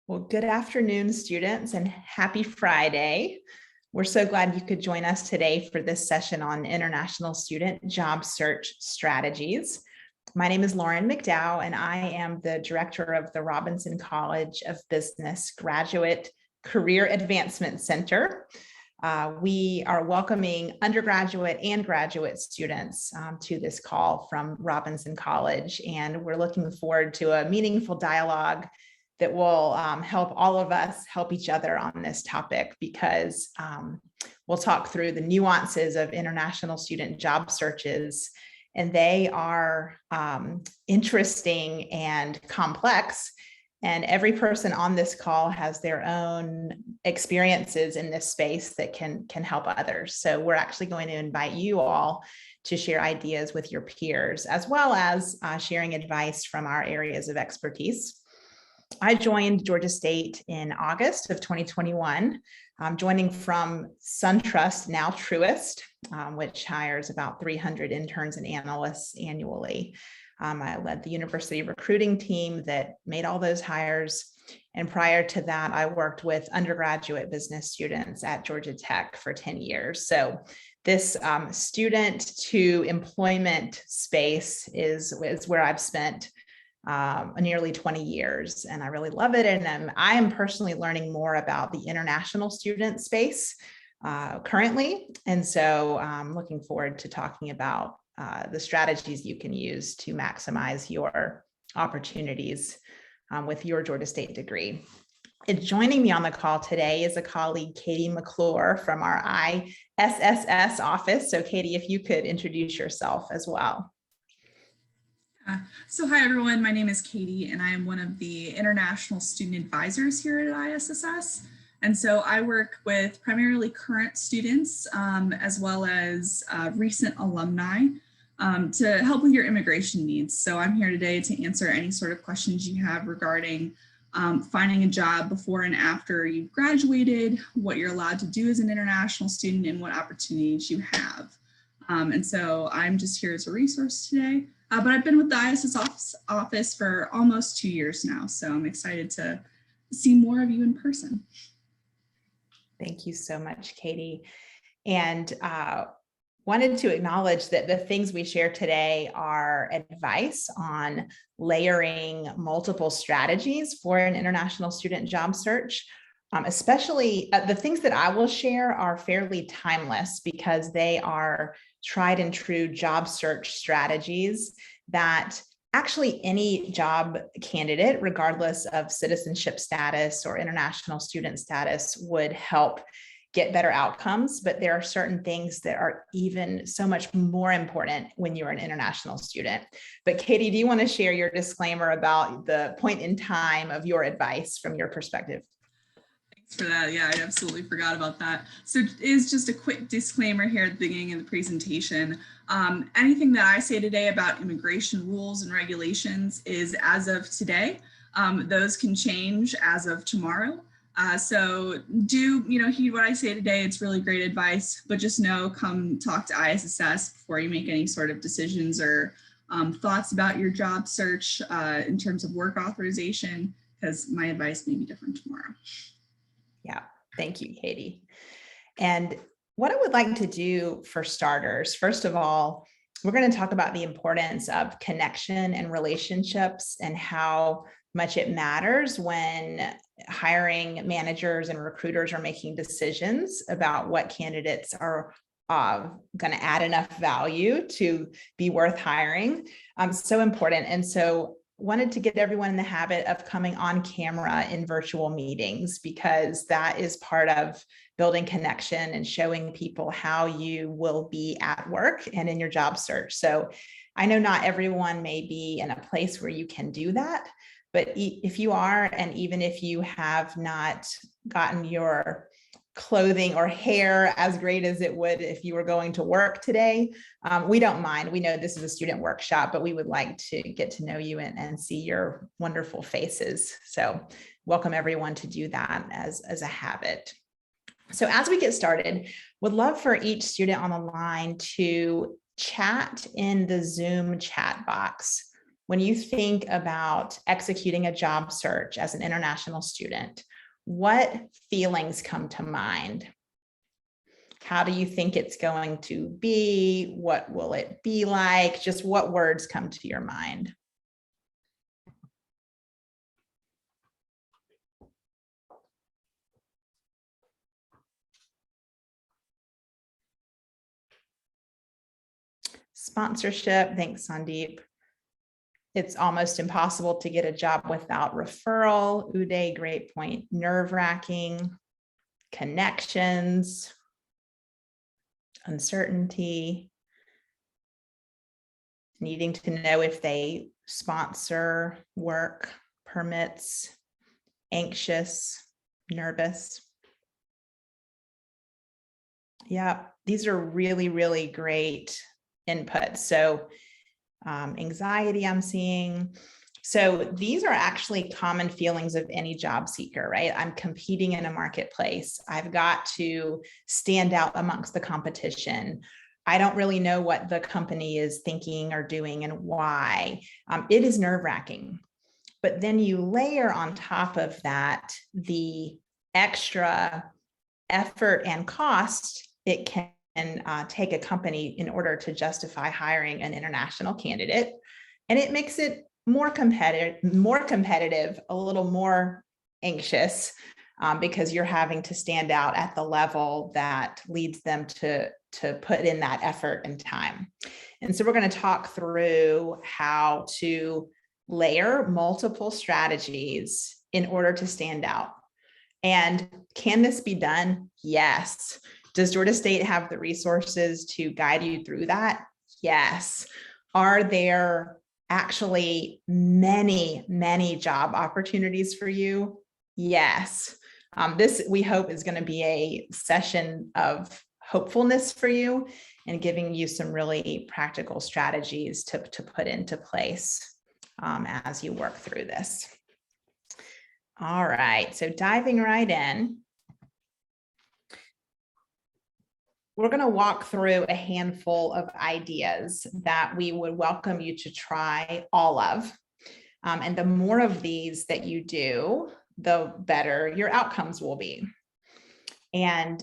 Well, good afternoon, students, and happy Friday. We're so glad you could join us today for this session on international student job search strategies. My name is Lauren McDowell, and I am the director of the Robinson College of Business Graduate Career Advancement Center. We are welcoming undergraduate and graduate students to this call from Robinson College, and we're looking forward to a meaningful dialogue that will help all of us help each other on this topic, because we'll talk through the nuances of international student job searches, and they are interesting and complex. And every person on this call has their own experiences in this space that can help others. So we're actually going to invite you all to share ideas with your peers, as well as sharing advice from our areas of expertise. I joined Georgia State in August of 2021, joining from SunTrust, now Truist, which hires about 300 interns and analysts annually. I led the university recruiting team that made all those hires. And prior to that, I worked with undergraduate business students at Georgia Tech for 10 years. So this student to employment space is where I've spent nearly 20 years, and I really love it. And I am personally learning more about the international student space currently. And so I'm looking forward to talking about the strategies you can use to maximize your opportunities with your Georgia State degree. And joining me on the call today is a colleague, Katie McClure, from our ISSS office. So Katie, if you could introduce yourself as well. So hi everyone, my name is Katie and I am one of the international student advisors here at ISSS. And so I work with primarily current students as well as recent alumni to help with your immigration needs. So I'm here today to answer any sort of questions you have regarding finding a job before and after you've graduated, what you're allowed to do as an international student, and what opportunities you have. And so I'm just here as a resource today. But I've been with the ISSS office for almost 2 years now, so I'm excited to see more of you in person. Thank you so much, Katie. And wanted to acknowledge that the things we share today are advice on layering multiple strategies for an international student job search. Especially the things that I will share are fairly timeless because they are tried and true job search strategies that actually any job candidate, regardless of citizenship status or international student status, would help get better outcomes. But there are certain things that are even so much more important when you're an international student. But Katie, do you want to share your disclaimer about the point in time of your advice from your perspective? For that. Yeah, I absolutely forgot about that. So it is just a quick disclaimer here at the beginning of the presentation. Anything that I say today about immigration rules and regulations is as of today. Those can change as of tomorrow. So do, heed what I say today. It's really great advice, but just know, come talk to ISSS before you make any sort of decisions or thoughts about your job search in terms of work authorization, because my advice may be different tomorrow. Yeah, thank you, Katie. And what I would like to do for starters, first of all, we're going to talk about the importance of connection and relationships and how much it matters when hiring managers and recruiters are making decisions about what candidates are going to add enough value to be worth hiring. So important. And so wanted to get everyone in the habit of coming on camera in virtual meetings, because that is part of building connection and showing people how you will be at work and in your job search. So I know not everyone may be in a place where you can do that, but if you are, and even if you have not gotten your clothing or hair as great as it would if you were going to work today, we don't mind. We know this is a student workshop, but we would like to get to know you and see your wonderful faces. So welcome everyone to do that as a habit. So as we get started, would love for each student on the line to chat in the Zoom chat box. when you think about executing a job search as an international student, what feelings come to mind? How do you think it's going to be? What will it be like? Just what words come to your mind? Sponsorship, thanks, Sandeep. It's almost impossible to get a job without referral. Uday, great point. Nerve-wracking, connections, uncertainty, needing to know if they sponsor work, permits, anxious, nervous. Yeah, these are really, really great inputs. So anxiety I'm seeing. So these are actually common feelings of any job seeker, right? I'm competing in a marketplace. I've got to stand out amongst the competition. I don't really know what the company is thinking or doing and why. It is nerve-wracking. But then you layer on top of that the extra effort and cost it can take a company in order to justify hiring an international candidate. And it makes it more competitive, a little more anxious because you're having to stand out at the level that leads them to put in that effort and time. And so we're going to talk through how to layer multiple strategies in order to stand out. And can this be done? Yes. Does Georgia State have the resources to guide you through that? Yes. Are there actually many, many job opportunities for you? Yes. This, we hope, is going to be a session of hopefulness for you and giving you some really practical strategies to put into place as you work through this. All right, so diving right in, we're going to walk through a handful of ideas that we would welcome you to try all of. And the more of these that you do, the better your outcomes will be. And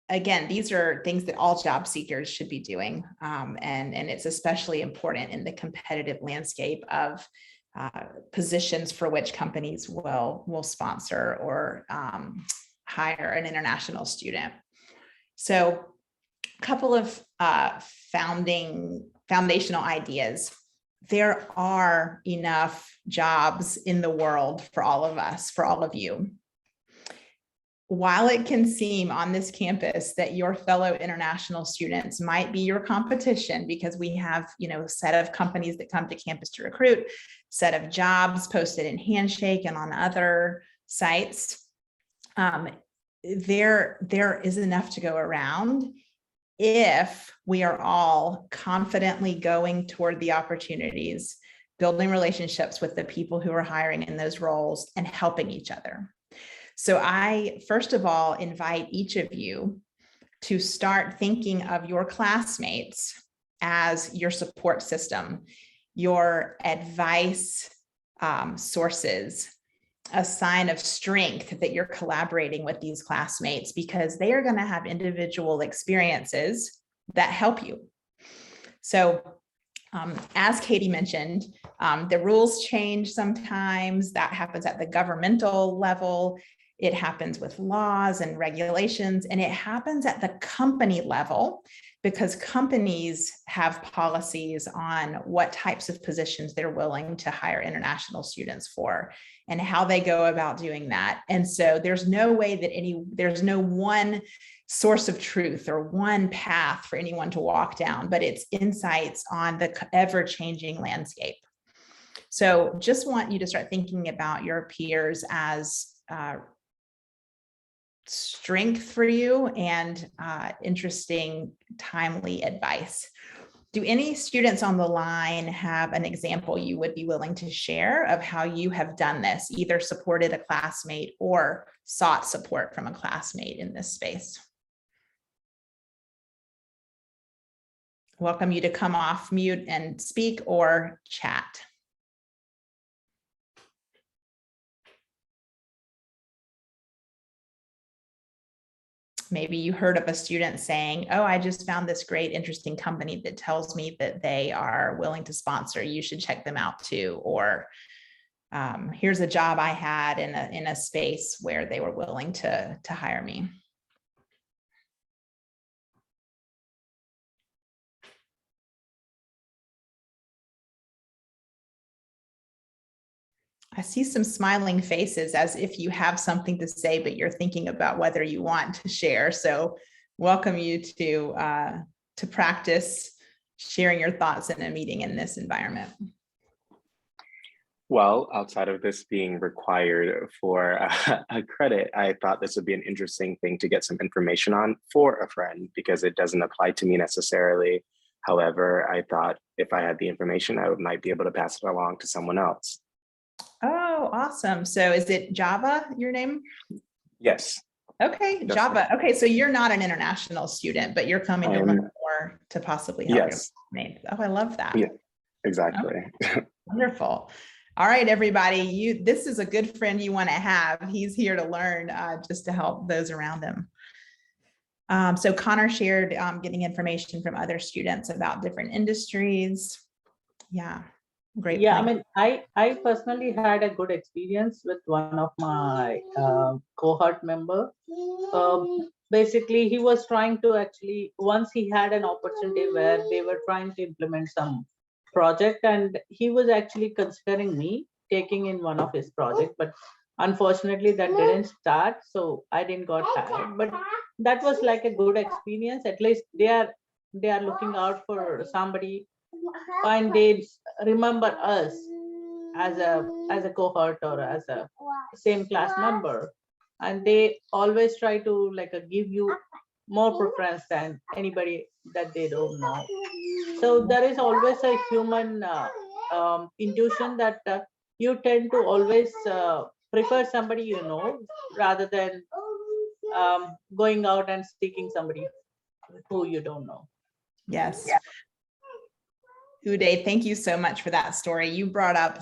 again, these are things that all job seekers should be doing. And it's especially important in the competitive landscape of positions for which companies will sponsor or hire an international student. So a couple of foundational ideas. There are enough jobs in the world for all of us, for all of you. While it can seem on this campus that your fellow international students might be your competition because we have, a set of companies that come to campus to recruit, set of jobs posted in Handshake and on other sites, there is enough to go around if we are all confidently going toward the opportunities, building relationships with the people who are hiring in those roles and helping each other. So I, first of all, invite each of you to start thinking of your classmates as your support system, your advice sources, a sign of strength that you're collaborating with these classmates because they are going to have individual experiences that help you. So as Katie mentioned, the rules change sometimes. That happens at the governmental level. It happens with laws and regulations, and it happens at the company level because companies have policies on what types of positions they're willing to hire international students for and how they go about doing that. And so there's no way that there's no one source of truth or one path for anyone to walk down, but it's insights on the ever-changing landscape. So just want you to start thinking about your peers as strength for you and interesting, timely advice. Do any students on the line have an example you would be willing to share of how you have done this, either supported a classmate or sought support from a classmate in this space? Welcome you to come off mute and speak or chat. Maybe you heard of a student saying, oh, I just found this great, interesting company that tells me that they are willing to sponsor. You should check them out too. Or here's a job I had in a space where they were willing to hire me. I see some smiling faces as if you have something to say, but you're thinking about whether you want to share. So welcome you to practice sharing your thoughts in a meeting in this environment. Well, outside of this being required for a credit, I thought this would be an interesting thing to get some information on for a friend because it doesn't apply to me necessarily. However, I thought if I had the information, I might be able to pass it along to someone else. Oh, awesome. So is it Java, your name? Yes. Okay, Java. Okay, so you're not an international student, but you're coming to learn more to possibly help your classmates. Oh, I love that. Yeah, exactly. Okay. Wonderful. All right, everybody, this is a good friend you want to have. He's here to learn just to help those around him. So Connor shared getting information from other students about different industries. Yeah, great. Yeah, point. I mean, I personally had a good experience with one of my cohort member. Basically, he was trying to actually, once he had an opportunity where they were trying to implement some project, and he was actually considering me taking in one of his project, but unfortunately that didn't start, so I didn't got hired. But that was like a good experience. At least they are looking out for somebody, and they remember us as a cohort or as a same class member, and they always try to give you more preference than anybody that they don't know. So there is always a human intuition that you tend to always prefer somebody you know rather than going out and seeking somebody who you don't know. Yes. Uday, thank you so much for that story. You brought up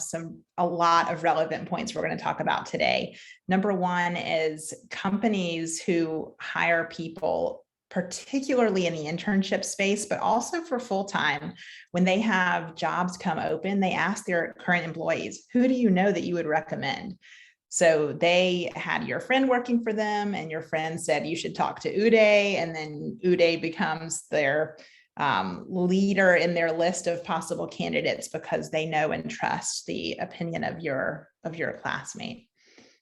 a lot of relevant points we're going to talk about today. Number one is companies who hire people, particularly in the internship space, but also for full-time. When they have jobs come open, they ask their current employees, who do you know that you would recommend? So they had your friend working for them, and your friend said, you should talk to Uday, and then Uday becomes their leader in their list of possible candidates because they know and trust the opinion of your classmate.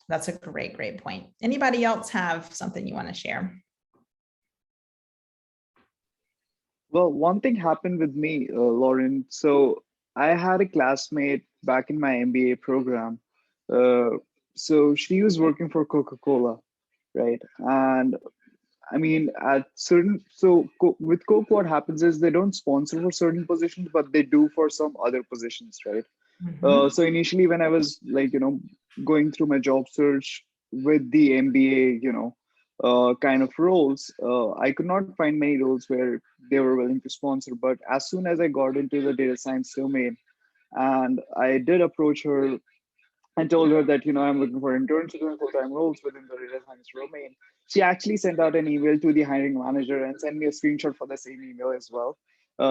That's a great point. Anybody else have something you want to share? Well, one thing happened with me, Lauren. So I had a classmate back in my MBA program. So she was working for Coca-Cola, right? And I mean, with Coke, what happens is they don't sponsor for certain positions, but they do for some other positions, right? So initially, when I was going through my job search with the MBA, kind of roles, I could not find many roles where they were willing to sponsor. But as soon as I got into the data science domain, and I did approach her and told her that I'm looking for internships and full-time roles within the data science domain. She actually sent out an email to the hiring manager and sent me a screenshot for the same email as well,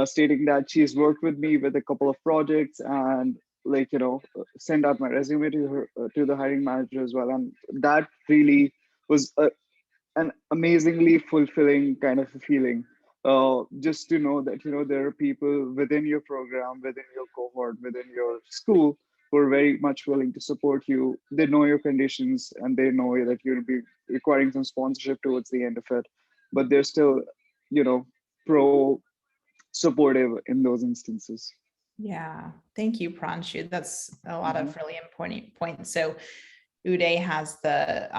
stating that she's worked with me with a couple of projects and send out my resume to her to the hiring manager as well. And that really was an amazingly fulfilling kind of a feeling. Just to know that there are people within your program, within your cohort, within your school who are very much willing to support you. They know your conditions and they know that you'll be requiring some sponsorship towards the end of it, but they're still, pro supportive in those instances. Yeah, thank you, Pranshu. That's a lot of really important points. So Uday has the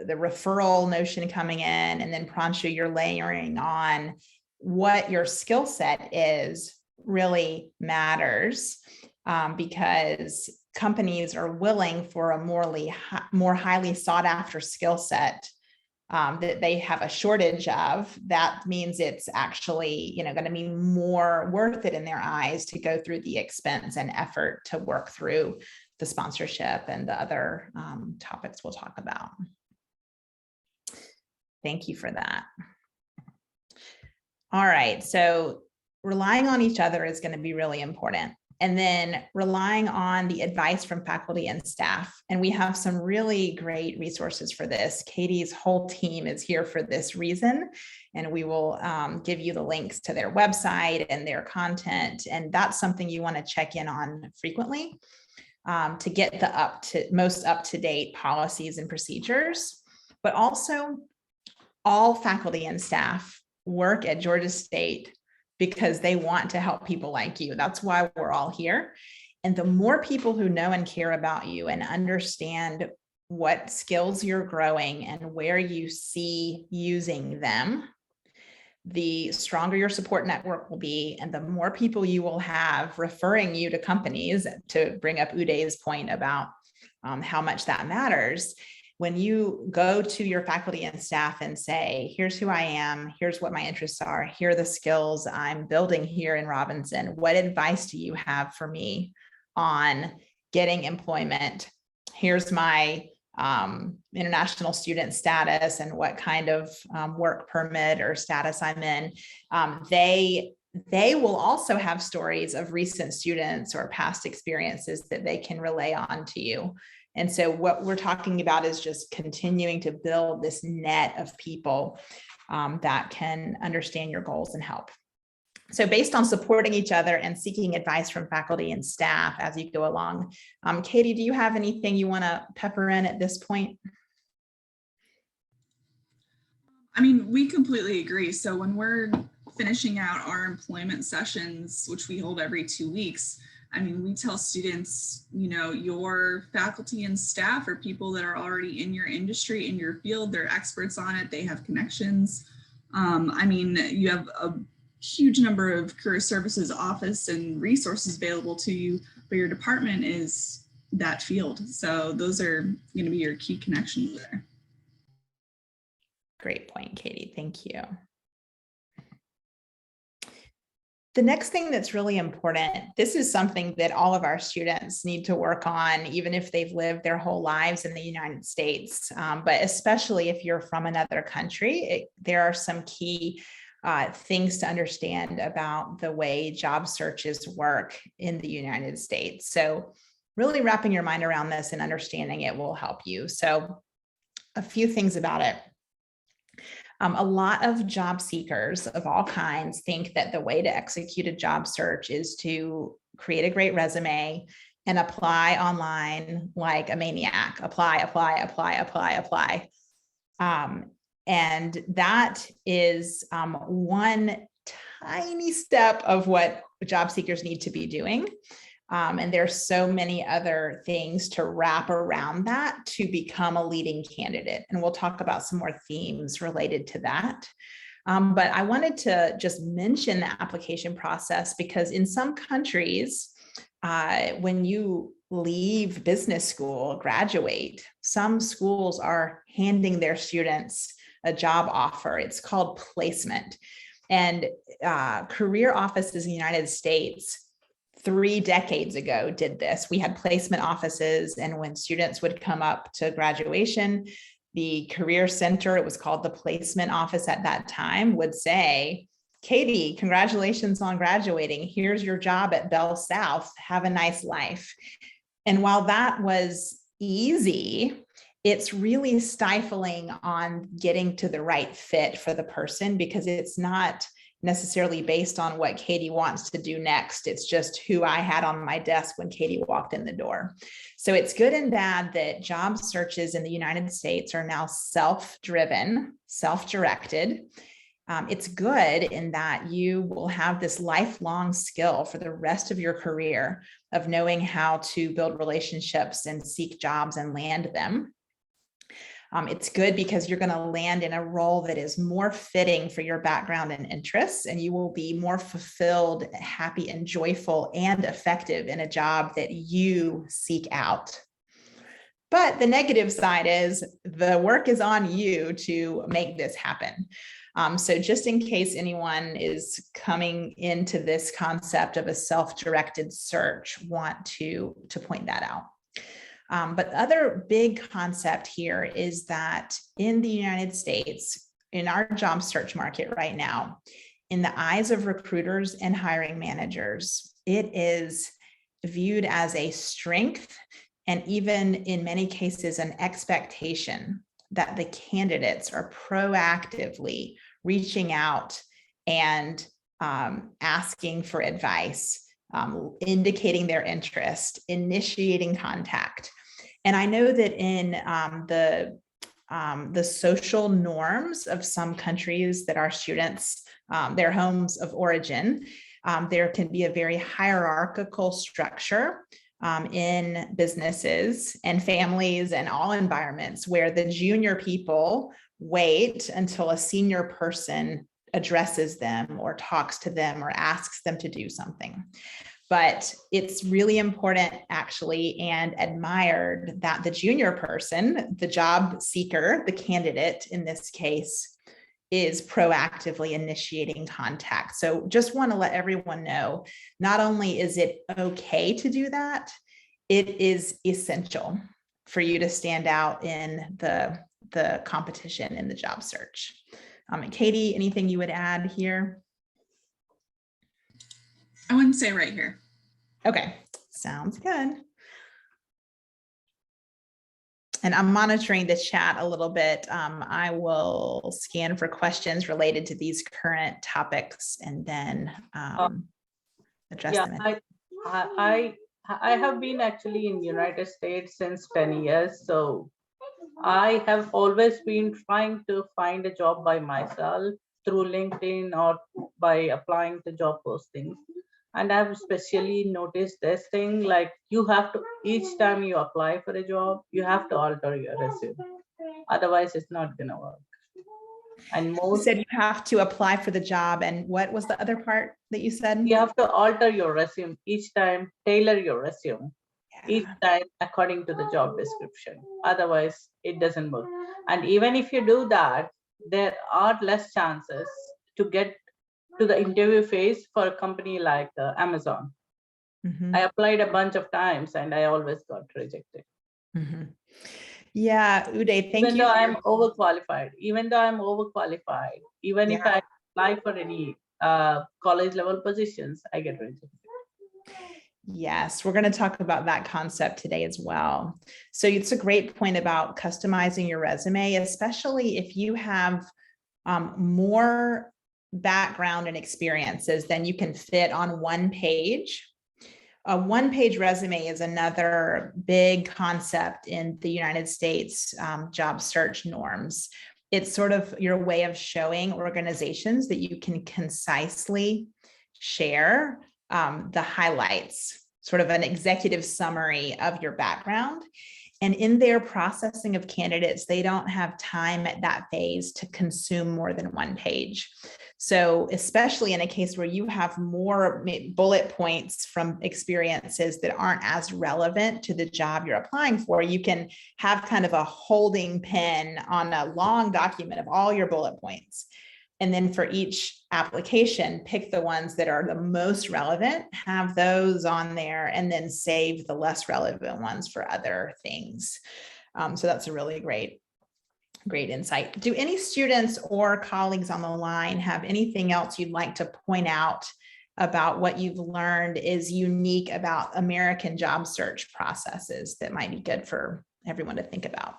referral notion coming in, and then Pranshu, you're layering on what your skill set is really matters. Because companies are willing for a more highly sought after skill set that they have a shortage of. That means it's actually going to be more worth it in their eyes to go through the expense and effort to work through the sponsorship and the other topics we'll talk about. Thank you for that. All right, so relying on each other is going to be really important. And then relying on the advice from faculty and staff. And we have some really great resources for this. Katie's whole team is here for this reason. And we will give you the links to their website and their content. And that's something you want to check in on frequently to get the most up-to-date policies and procedures. But also, all faculty and staff work at Georgia State because they want to help people like you. That's why we're all here. And the more people who know and care about you and understand what skills you're growing and where you see using them, the stronger your support network will be, and the more people you will have referring you to companies, to bring up Uday's point about how much that matters. When you go to your faculty and staff and say, here's who I am, here's what my interests are, here are the skills I'm building here in Robinson, what advice do you have for me on getting employment? Here's my international student status and what kind of work permit or status I'm in. They will also have stories of recent students or past experiences that they can relay on to you. And so what we're talking about is just continuing to build this net of people that can understand your goals and help. So based on supporting each other and seeking advice from faculty and staff as you go along, Katie, do you have anything you want to pepper in at this point? I mean, we completely agree. So when we're finishing out our employment sessions, which we hold every 2 weeks, I mean, we tell students, you know, your faculty and staff are people that are already in your industry, in your field, they're experts on it, they have connections. I mean, you have a huge number of career services office and resources available to you, but your department is that field. So those are going to be your key connections there. Great point, Katie. Thank you. The next thing that's really important, this is something that all of our students need to work on, even if they've lived their whole lives in the United States, but especially if you're from another country, there are some key things to understand about the way job searches work in the United States. So really wrapping your mind around this and understanding it will help you. So a few things about it. A lot of job seekers of all kinds think that the way to execute a job search is to create a great resume and apply online like a maniac. Apply, apply, apply, apply, apply. And that is one tiny step of what job seekers need to be doing. And there's so many other things to wrap around that to become a leading candidate. And we'll talk about some more themes related to that. But I wanted to just mention the application process because in some countries, when you leave business school, graduate, some schools are handing their students a job offer. It's called placement. And career offices in the United States 3 decades ago did this. We had placement offices, and when students would come up to graduation, the career center, it was called the placement office at that time, would say, Katie, congratulations on graduating. Here's your job at Bell South. Have a nice life. And while that was easy, it's really stifling on getting to the right fit for the person because it's not necessarily based on what Katie wants to do next. It's just who I had on my desk when Katie walked in the door. So it's good and bad that job searches in the United States are now self-driven, self-directed. It's good in that you will have this lifelong skill for the rest of your career of knowing how to build relationships and seek jobs and land them. It's good because you're going to land in a role that is more fitting for your background and interests, and you will be more fulfilled, happy, and joyful and effective in a job that you seek out. But the negative side is the work is on you to make this happen. So just in case anyone is coming into this concept of a self-directed search, want to point that out. But the other big concept here is that in the United States, in our job search market right now, in the eyes of recruiters and hiring managers, it is viewed as a strength and even in many cases an expectation that the candidates are proactively reaching out and asking for advice, indicating their interest, initiating contact. And I know that in the social norms of some countries that our students, their homes of origin, there can be a very hierarchical structure in businesses and families and all environments where the junior people wait until a senior person addresses them or talks to them or asks them to do something. But it's really important, actually, and admired that the junior person, the job seeker, the candidate in this case, is proactively initiating contact. So just want to let everyone know, not only is it okay to do that, it is essential for you to stand out in the competition in the job search. Katie, anything you would add here? I wouldn't say right here. Okay, sounds good. And I'm monitoring the chat a little bit. I will scan for questions related to these current topics and then address them. I have been actually in United States since 10 years. So I have always been trying to find a job by myself through LinkedIn or by applying to job postings. And I've especially noticed this thing, like you have to, each time you apply for a job, you have to alter your resume. Otherwise, it's not gonna work. And You most said you have to apply for the job, and what was the other part that you said? you have to alter your resume each time, tailor your resume each time according to the job description. Otherwise, it doesn't work. And even if you do that, there are less chances to get to the interview phase for a company like Amazon. I applied a bunch of times and I always got rejected. Yeah, Uday, thank you. Even though I'm overqualified, even if I apply for any college level positions, I get rejected. Yes, we're going to talk about that concept today as well. So it's a great point about customizing your resume, especially if you have more background and experiences than you can fit on one page. A one-page resume is another big concept in the United States job search norms. It's sort of your way of showing organizations that you can concisely share the highlights, sort of an executive summary of your background. And in their processing of candidates, they don't have time at that phase to consume more than one page. So especially in a case where you have more bullet points from experiences that aren't as relevant to the job you're applying for, you can have kind of a holding pen on a long document of all your bullet points. And then for each application, pick the ones that are the most relevant, have those on there, and then save the less relevant ones for other things. So that's a really great insight. Do any students or colleagues on the line have anything else you'd like to point out about what you've learned is unique about American job search processes that might be good for everyone to think about?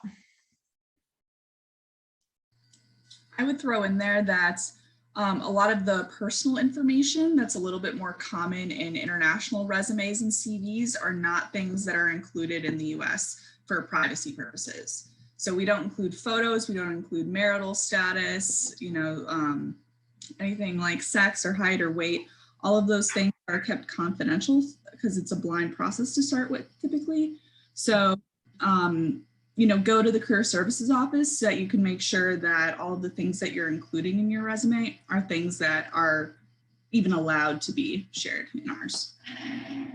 I would throw in there that a lot of the personal information that's a little bit more common in international resumes and CVs are not things that are included in the US for privacy purposes. So we don't include photos, we don't include marital status, anything like sex or height or weight. All of those things are kept confidential because it's a blind process to start with typically. So go to the career services office so that you can make sure that all of the things that you're including in your resume are things that are even allowed to be shared in ours.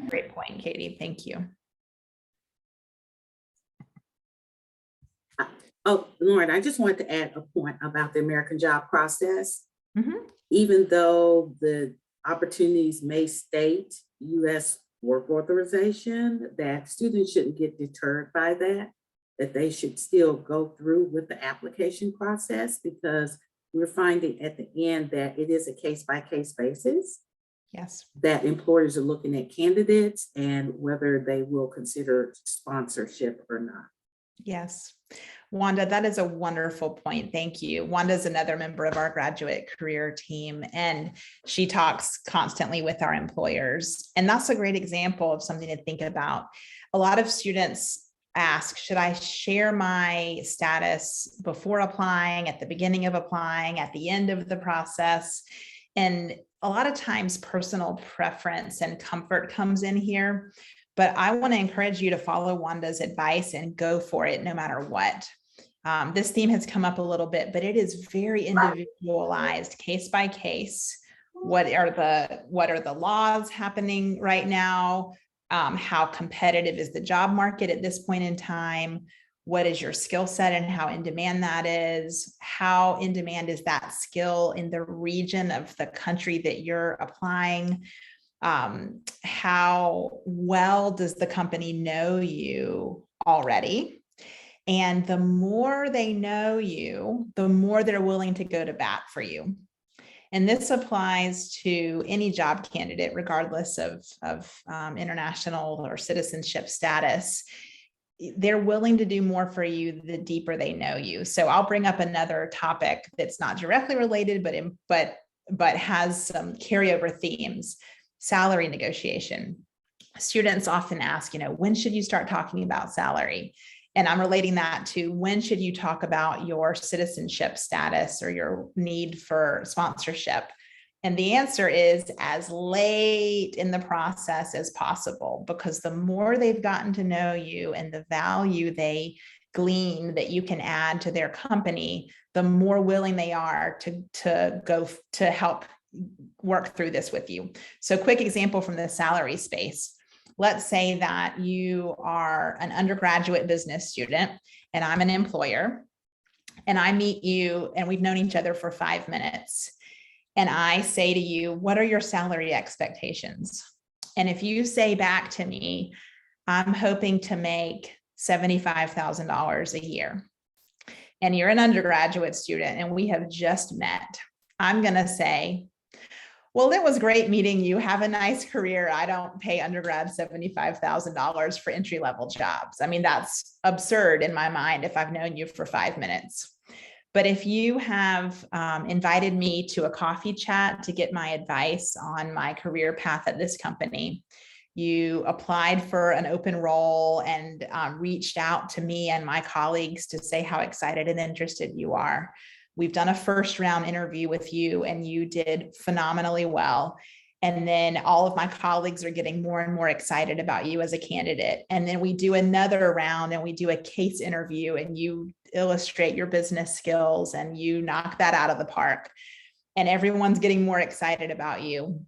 Great point, Katie. Thank you. Oh, Lauren, I just wanted to add a point about the American job process. Even though the opportunities may state U.S. work authorization, that students shouldn't get deterred by that they should still go through with the application process, because we're finding at the end that it is a case-by-case basis. Yes. That employers are looking at candidates and whether they will consider sponsorship or not. Yes. Wanda, that is a wonderful point. Thank you. Wanda is another member of our graduate career team, and she talks constantly with our employers. And that's a great example of something to think about. A lot of students ask, should I share my status before applying, at the beginning of applying, at the end of the process? And a lot of times personal preference and comfort comes in here. But I want to encourage you to follow Wanda's advice and go for it no matter what. This theme has come up a little bit, but it is very individualized, case by case. What are the laws happening right now? How competitive is the job market at this point in time? What is your skill set and how in demand that is? How in demand is that skill in the region of the country that you're applying? How well does the company know you already? And the more they know you, the more they're willing to go to bat for you. And this applies to any job candidate, regardless of international or citizenship status. They're willing to do more for you the deeper they know you. So I'll bring up another topic that's not directly related, but has some carryover themes. Salary negotiation. Students often ask, when should you start talking about salary? And I'm relating that to when should you talk about your citizenship status or your need for sponsorship? And the answer is as late in the process as possible, because the more they've gotten to know you and the value they glean that you can add to their company, the more willing they are to go to help work through this with you. So quick example from the salary space. Let's say that you are an undergraduate business student and I'm an employer, and I meet you and we've known each other for 5 minutes. And I say to you, what are your salary expectations? And if you say back to me, I'm hoping to make $75,000 a year, and you're an undergraduate student and we have just met, I'm going to say, well, it was great meeting you. Have a nice career. I don't pay undergrads $75,000 for entry-level jobs. I mean, that's absurd in my mind if I've known you for 5 minutes. But if you have invited me to a coffee chat to get my advice on my career path at this company, you applied for an open role and reached out to me and my colleagues to say how excited and interested you are. We've done a first round interview with you and you did phenomenally well. And then all of my colleagues are getting more and more excited about you as a candidate. And then we do another round and we do a case interview and you illustrate your business skills and you knock that out of the park. And everyone's getting more excited about you.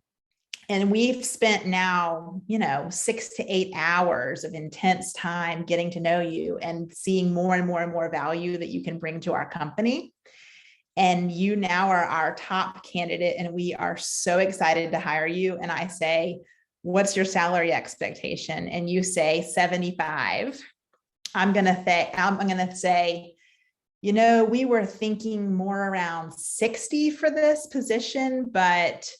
And we've spent now, 6 to 8 hours of intense time getting to know you and seeing more and more and more value that you can bring to our company. And you now are our top candidate and we are so excited to hire you. And I say, what's your salary expectation? And you say 75. I'm going to say, we were thinking more around 60 for this position, but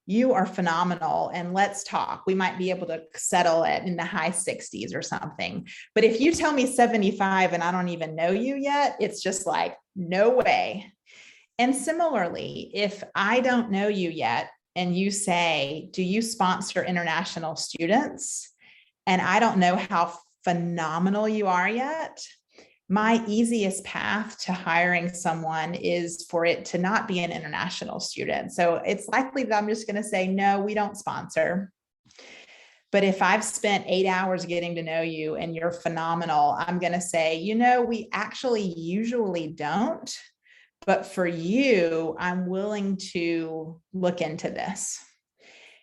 you are phenomenal and let's talk. We might be able to settle it in the high 60s or something. But if you tell me 75 and I don't even know you yet, it's just like, no way. And similarly, if I don't know you yet and you say, do you sponsor international students? And I don't know how phenomenal you are yet, my easiest path to hiring someone is for it to not be an international student. So it's likely that I'm just going to say, no, we don't sponsor. But if I've spent 8 hours getting to know you and you're phenomenal, I'm going to say, we actually usually don't. But for you, I'm willing to look into this.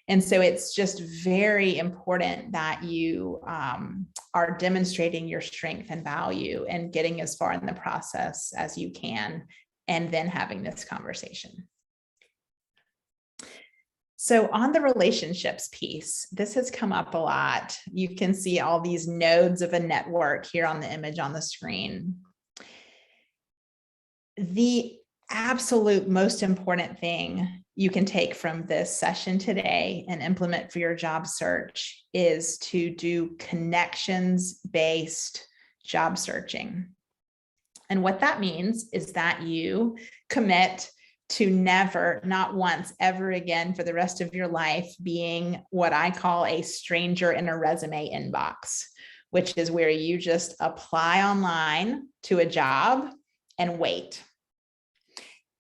And so it's just very important that you are demonstrating your strength and value and getting as far in the process as you can, and then having this conversation. So on the relationships piece, this has come up a lot. You can see all these nodes of a network here on the image on the screen. The absolute most important thing you can take from this session today and implement for your job search is to do connections-based job searching. And what that means is that you commit to never, not once, ever again for the rest of your life being what I call a stranger in a resume inbox, which is where you just apply online to a job and wait.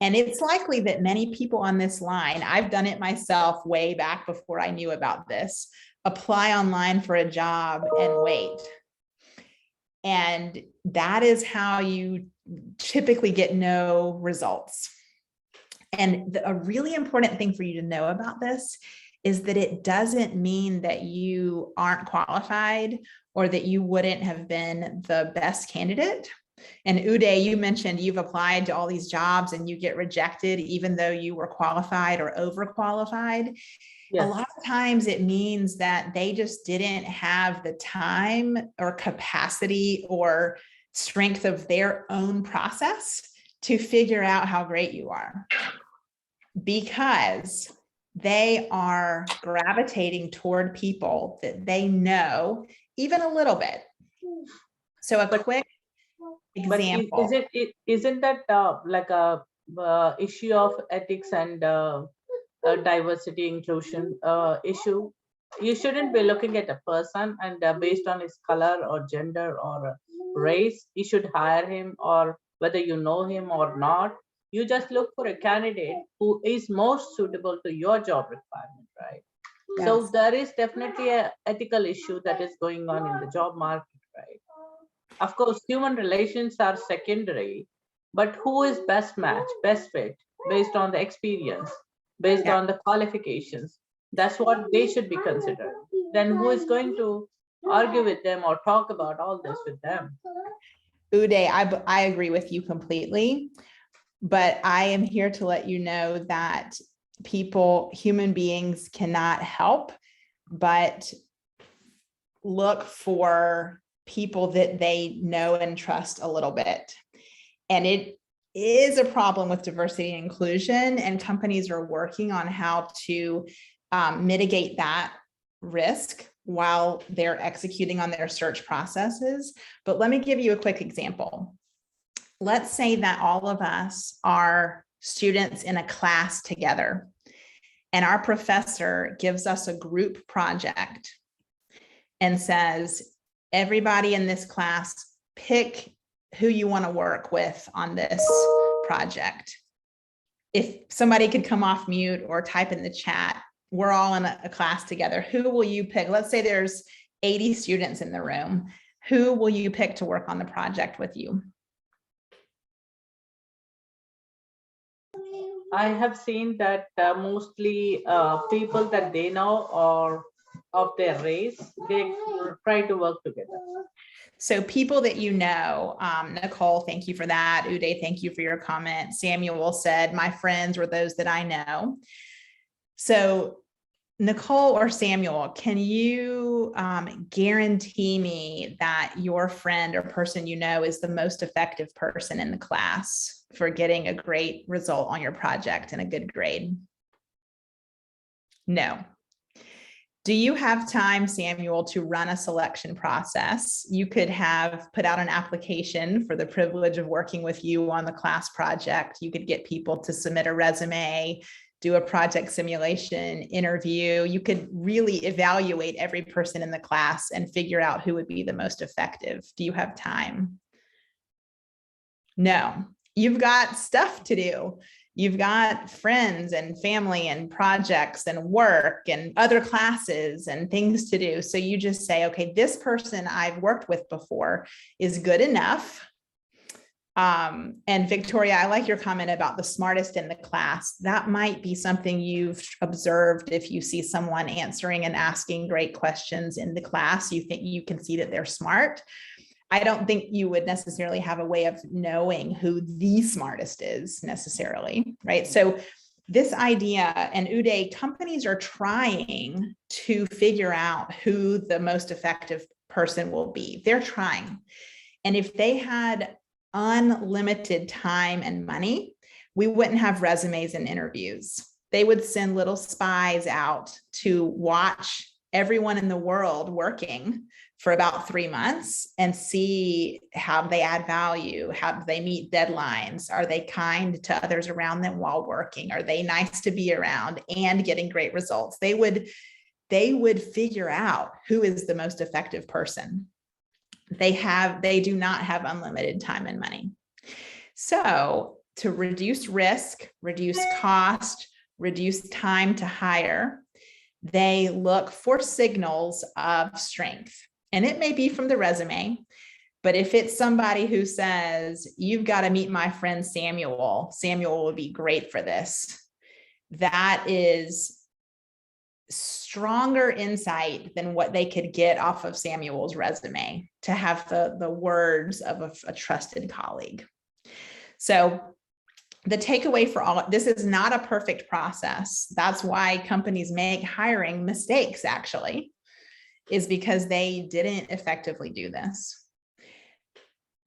And it's likely that many people on this line, I've done it myself way back before I knew about this, apply online for a job and wait. And that is how you typically get no results. And a really important thing for you to know about this is that it doesn't mean that you aren't qualified or that you wouldn't have been the best candidate. And Uday, you mentioned you've applied to all these jobs and you get rejected even though you were qualified or overqualified. Yes. A lot of times it means that they just didn't have the time or capacity or strength of their own process to figure out how great you are, because they are gravitating toward people that they know even a little bit. So a quick example. But isn't that like a issue of ethics and diversity inclusion issue? You shouldn't be looking at a person and based on his color or gender or race, you should hire him, or whether you know him or not. You just look for a candidate who is most suitable to your job requirement, right? Yes. So there is definitely an ethical issue that is going on in the job market, right? Of course, human relations are secondary, but who is best match, best fit based on the experience, based on the qualifications? That's what they should be considered. Then who is going to argue with them or talk about all this with them? Uday, I agree with you completely, but I am here to let you know that human beings cannot help but look for people that they know and trust a little bit. And it is a problem with diversity and inclusion, and companies are working on how to mitigate that risk while they're executing on their search processes. But let me give you a quick example. Let's say that all of us are students in a class together, and our professor gives us a group project and says, everybody in this class, pick who you want to work with on this project. If somebody could come off mute or type in the chat, we're all in a class together. Who will you pick? Let's say there's 80 students in the room. Who will you pick to work on the project with you? I have seen that mostly people that they know or of their race, they try to work together. So people that you know, Nicole, thank you for that. Uday, thank you for your comment. Samuel said, my friends were those that I know. So Nicole or Samuel, can you guarantee me that your friend or person you know is the most effective person in the class for getting a great result on your project and a good grade? No. Do you have time, Samuel, to run a selection process? You could have put out an application for the privilege of working with you on the class project. You could get people to submit a resume, do a project simulation interview. You could really evaluate every person in the class and figure out who would be the most effective. Do you have time? No, you've got stuff to do. You've got friends and family and projects and work and other classes and things to do. So you just say, okay, this person I've worked with before is good enough. And Victoria, I like your comment about the smartest in the class. That might be something you've observed. If you see someone answering and asking great questions in the class, you think you can see that they're smart. I don't think you would necessarily have a way of knowing who the smartest is necessarily, right? So this idea, and Uday, companies are trying to figure out who the most effective person will be. They're trying. And if they had unlimited time and money, we wouldn't have resumes and interviews. They would send little spies out to watch everyone in the world working for about 3 months and see how they add value. How do they meet deadlines? Are they kind to others around them while working? Are they nice to be around and getting great results? They would figure out who is the most effective person. They do not have unlimited time and money. So to reduce risk, reduce cost, reduce time to hire, they look for signals of strength. And it may be from the resume, but if it's somebody who says, you've got to meet my friend Samuel would be great for this, that is stronger insight than what they could get off of Samuel's resume to have the words of a trusted colleague. So the takeaway for all, this is not a perfect process. That's why companies make hiring mistakes, actually, is because they didn't effectively do this.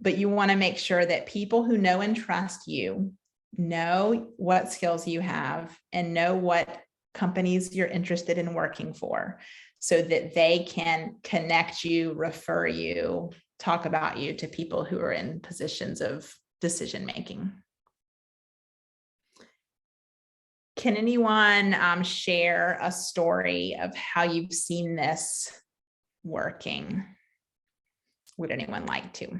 But you want to make sure that people who know and trust you know what skills you have and know what companies you're interested in working for, so that they can connect you, refer you, talk about you to people who are in positions of decision making. Can anyone share a story of how you've seen this working? Would anyone like to?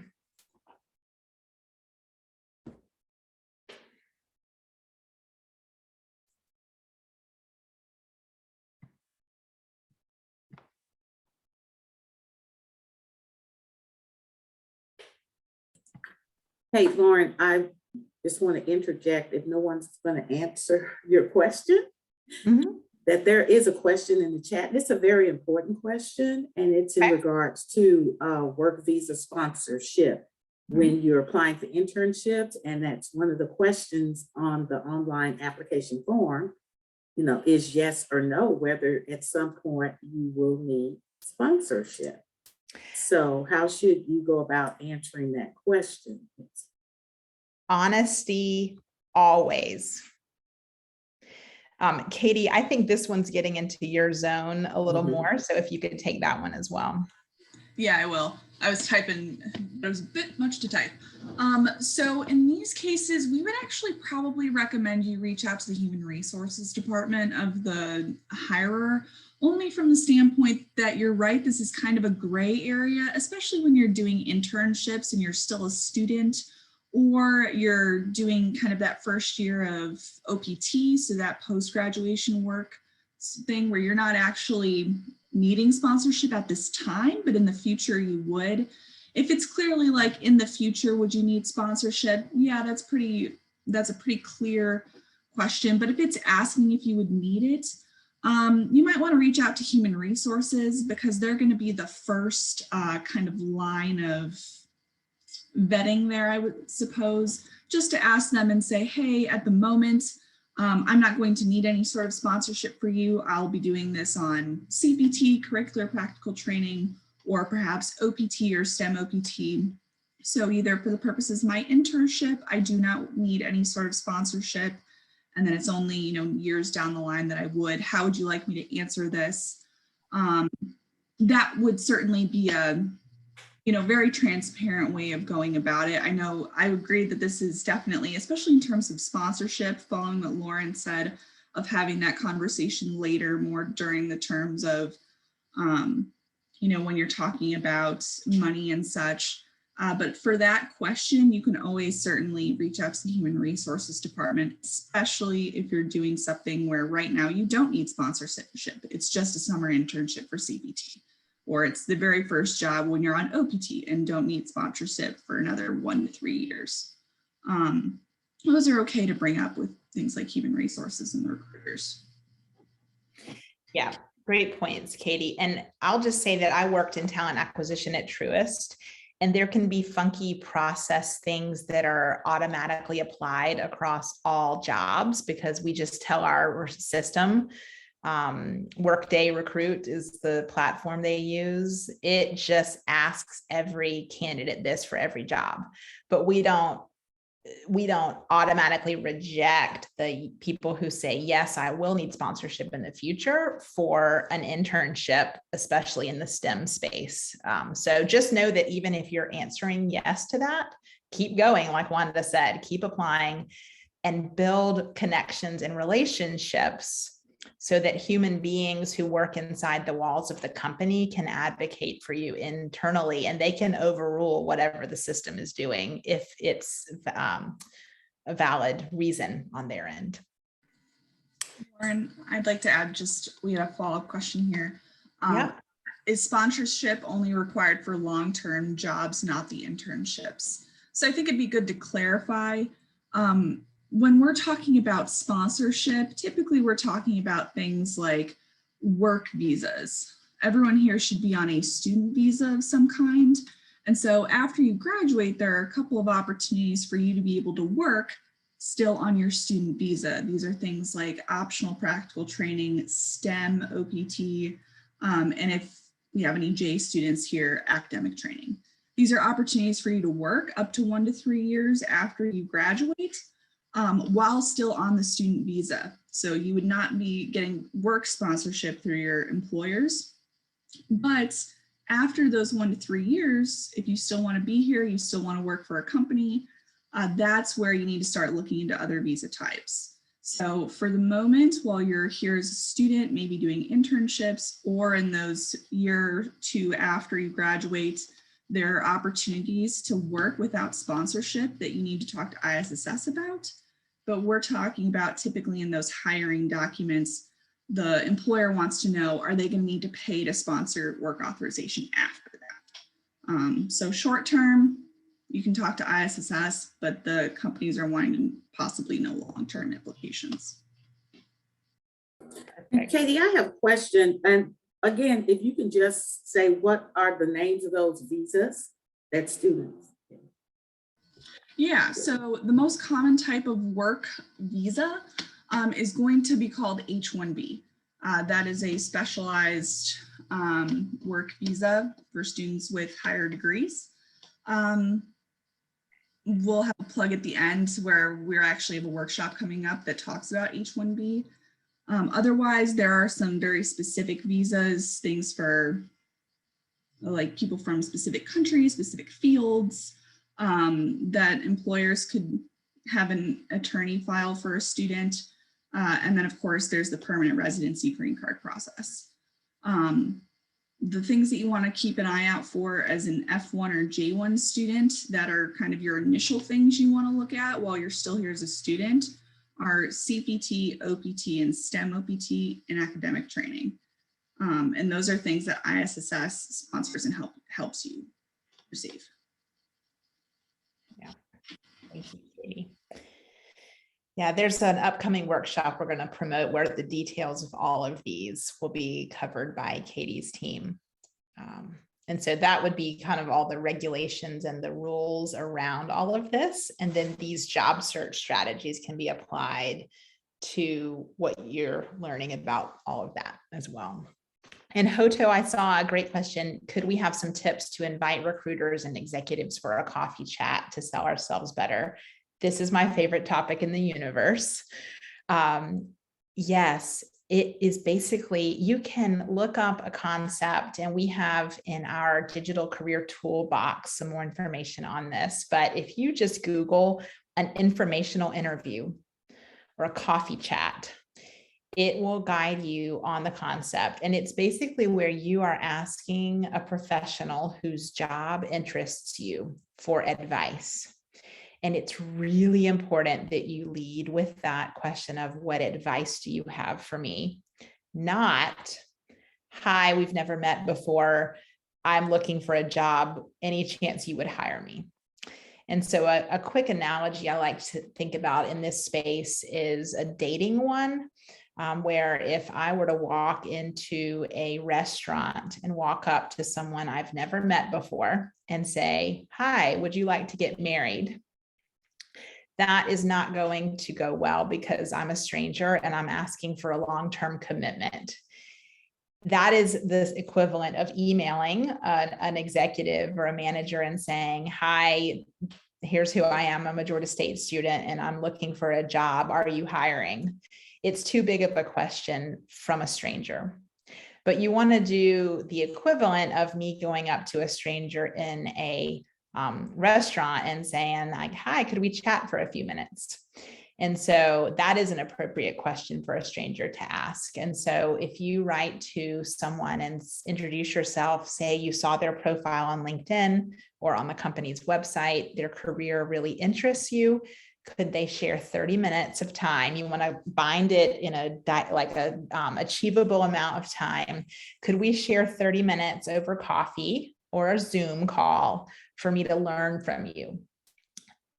Hey, Lauren, I just want to interject, if no one's going to answer your question, that there is a question in the chat. It's a very important question, and it's in regards to work visa sponsorship when you're applying for internships. And that's one of the questions on the online application form, is yes or no, whether at some point you will need sponsorship. So how should you go about answering that question? Honesty, always. Katie, I think this one's getting into your zone a little more. So if you could take that one as well. Yeah, I will. I was typing, but it was a bit much to type. So in these cases, we would actually probably recommend you reach out to the human resources department of the hirer, only from the standpoint that you're right, this is kind of a gray area, especially when you're doing internships and you're still a student, or you're doing kind of that first year of OPT, so that post-graduation work thing where you're not actually needing sponsorship at this time, but in the future you would. If it's clearly like in the future, would you need sponsorship? Yeah, that's a pretty clear question. But if it's asking if you would need it, you might want to reach out to human resources, because they're going to be the first kind of line of vetting there, I would suppose, just to ask them and say, hey, at the moment, I'm not going to need any sort of sponsorship for you. I'll be doing this on CPT, curricular practical training, or perhaps OPT or STEM OPT. So either for the purposes of my internship, I do not need any sort of sponsorship. And then it's only, years down the line that I would. How would you like me to answer this? That would certainly be a very transparent way of going about it. I know I agree that this is definitely, especially in terms of sponsorship, following what Lauren said, of having that conversation later, more during the terms of, when you're talking about money and such. But for that question, you can always certainly reach out to the human resources department, especially if you're doing something where right now you don't need sponsorship. It's just a summer internship for CPT. Or it's the very first job when you're on OPT and don't need sponsorship for another 1 to 3 years. Those are okay to bring up with things like human resources and the recruiters. Yeah, great points, Katie. And I'll just say that I worked in talent acquisition at Truist, and there can be funky process things that are automatically applied across all jobs because we just tell our system, Workday Recruit is the platform they use. It just asks every candidate this for every job, but we don't we don't automatically reject the people who say, yes, I will need sponsorship in the future for an internship, especially in the STEM space. So just know that even if you're answering yes to that, keep going. Like Wanda said, keep applying and build connections and relationships so that human beings who work inside the walls of the company can advocate for you internally, and they can overrule whatever the system is doing if it's a valid reason on their end. Lauren, I'd like to add we had a follow-up question here. Yeah. Is sponsorship only required for long-term jobs, not the internships? So I think it'd be good to clarify. When we're talking about sponsorship, typically we're talking about things like work visas. Everyone here should be on a student visa of some kind. And so after you graduate, there are a couple of opportunities for you to be able to work still on your student visa. These are things like optional practical training, STEM, OPT, and if we have any J students here, academic training. These are opportunities for you to work up to 1 to 3 years after you graduate, while still on the student visa. So you would not be getting work sponsorship through your employers. But after those 1 to 3 years, if you still want to be here, you still want to work for a company, that's where you need to start looking into other visa types. So for the moment, while you're here as a student, maybe doing internships, or in those year or two after you graduate, there are opportunities to work without sponsorship that you need to talk to ISSS about. But we're talking about typically in those hiring documents, the employer wants to know, are they going to need to pay to sponsor work authorization after that? So short term, you can talk to ISSS, but the companies are wanting to possibly know long-term implications. And Katie, I have a question. And again, if you can just say, what are the names of those visas that students? Yeah, so the most common type of work visa is going to be called H-1B. That is a specialized work visa for students with higher degrees. We'll have a plug at the end where we're actually have a workshop coming up that talks about H-1B. Otherwise, there are some very specific visas, things for like people from specific countries, specific fields, that employers could have an attorney file for a student. And then of course, there's the permanent residency green card process. The things that you want to keep an eye out for as an F1 or J1 student that are kind of your initial things you want to look at while you're still here as a student are CPT, OPT, and STEM OPT and academic training. And those are things that ISSS sponsors and helps you receive. Yeah, thank you, Katie. Yeah, there's an upcoming workshop we're going to promote where the details of all of these will be covered by Katie's team. And so that would be kind of all the regulations and the rules around all of this. And then these job search strategies can be applied to what you're learning about all of that as well. And Hoto, I saw a great question. Could we have some tips to invite recruiters and executives for a coffee chat to sell ourselves better? This is my favorite topic in the universe. Yes, it is basically, you can look up a concept, and we have in our digital career toolbox some more information on this. But if you just Google an informational interview or a coffee chat, it will guide you on the concept. And it's basically where you are asking a professional whose job interests you for advice. And it's really important that you lead with that question of, what advice do you have for me? Not, hi, we've never met before, I'm looking for a job, any chance you would hire me? And so a quick analogy I like to think about in this space is a dating one, where if I were to walk into a restaurant and walk up to someone I've never met before and say, hi, would you like to get married? That is not going to go well because I'm a stranger and I'm asking for a long-term commitment. That is the equivalent of emailing an executive or a manager and saying, hi, here's who I am. I'm a Georgia State student and I'm looking for a job. Are you hiring? It's too big of a question from a stranger. But you want to do the equivalent of me going up to a stranger in a restaurant and saying like, hi, could we chat for a few minutes? And so that is an appropriate question for a stranger to ask. And so if you write to someone and introduce yourself, say you saw their profile on LinkedIn or on the company's website, their career really interests you, could they share 30 minutes of time? You want to bind it in a achievable amount of time. Could we share 30 minutes over coffee or a Zoom call for me to learn from you?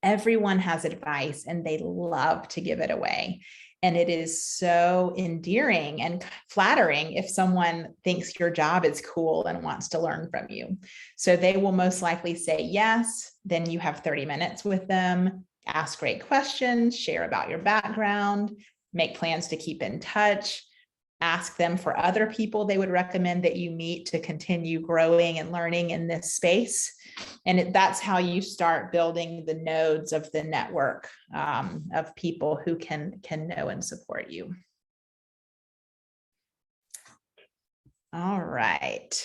Everyone has advice and they love to give it away. And it is so endearing and flattering if someone thinks your job is cool and wants to learn from you. So they will most likely say yes. Then you have 30 minutes with them, ask great questions, share about your background, make plans to keep in touch, ask them for other people they would recommend that you meet to continue growing and learning in this space. And that's how you start building the nodes of the network of people who can know and support you. All right.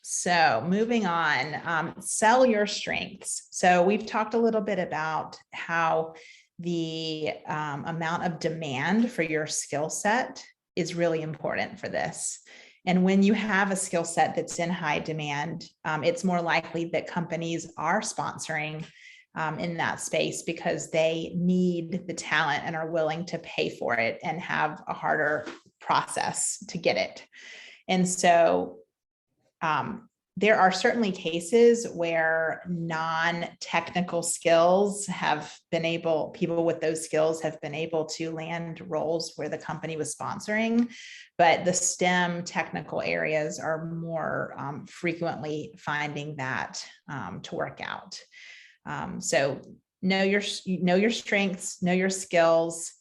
So moving on, sell your strengths. So we've talked a little bit about how the amount of demand for your skill set is really important for this. And when you have a skill set that's in high demand, it's more likely that companies are sponsoring in that space because they need the talent and are willing to pay for it and have a harder process to get it. And so there are certainly cases where non-technical skills people with those skills have been able to land roles where the company was sponsoring, but the STEM technical areas are more frequently finding that to work out. So know your strengths, know your skills,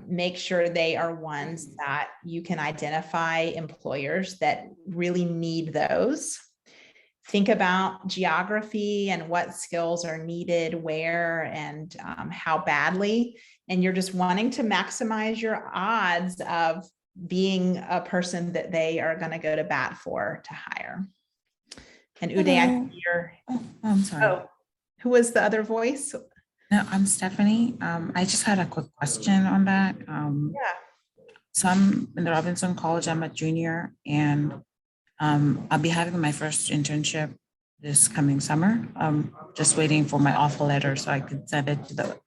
make sure they are ones that you can identify employers that really need those. Think about geography and what skills are needed where and how badly. And you're just wanting to maximize your odds of being a person that they are going to go to bat for to hire. And Uday, I think you're. Oh, I'm sorry. Oh, who was the other voice? No, I'm Stephanie. I just had a quick question on that. So I'm in the Robinson College. I'm a junior, and I'll be having my first internship this coming summer. Just waiting for my offer letter so I could send it to the